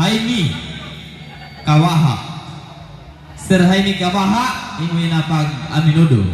Jaime Kawaha. Sir Jaime Kawaha, imo na pag aminudo.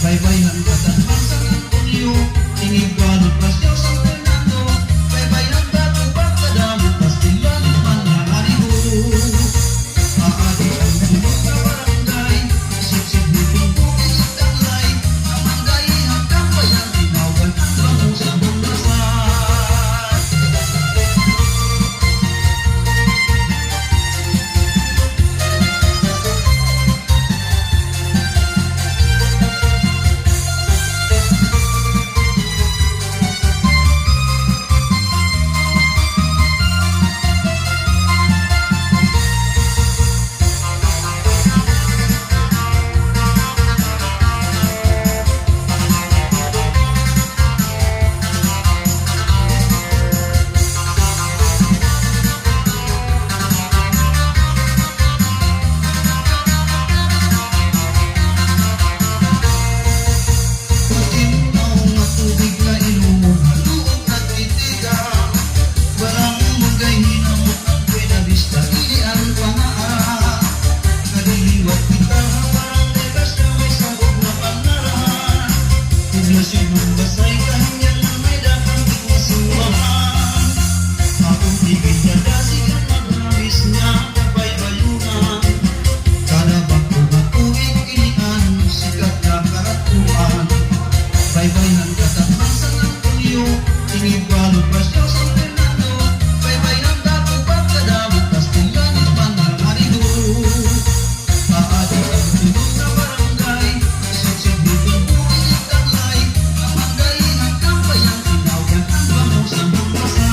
Baybayan katanman sa Antonio, tingin balot pas Diyos San Fernando. Baybayan datubang kadamot pas Tilanin man nga hariho. Maadi ang tulog na barangay, isip-sip nitong bukid sa tanglay. Namanggay hanggang bayan, tinawagan ang bango sa bundasan. Baybayan katanman sa Antonio, tingin balot pas Diyos San Fernando. Baybayan datubang kadamot pas Tilanin man nga hariho. Maadi ang tulog na barangay, isip-sip nitong bukid sa tanglay. Namanggay hanggang bayan, tinawagan ang bango sa bundasan.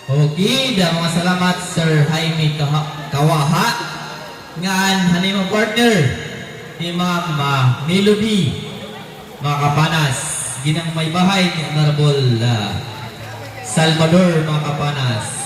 Okay, mga salamat Sir Jaime Kawaha. Ngan hanimong partner ni Ma'am Melody mga kapanas, ginang may bahay ni Honorable Salvador mga kapanas.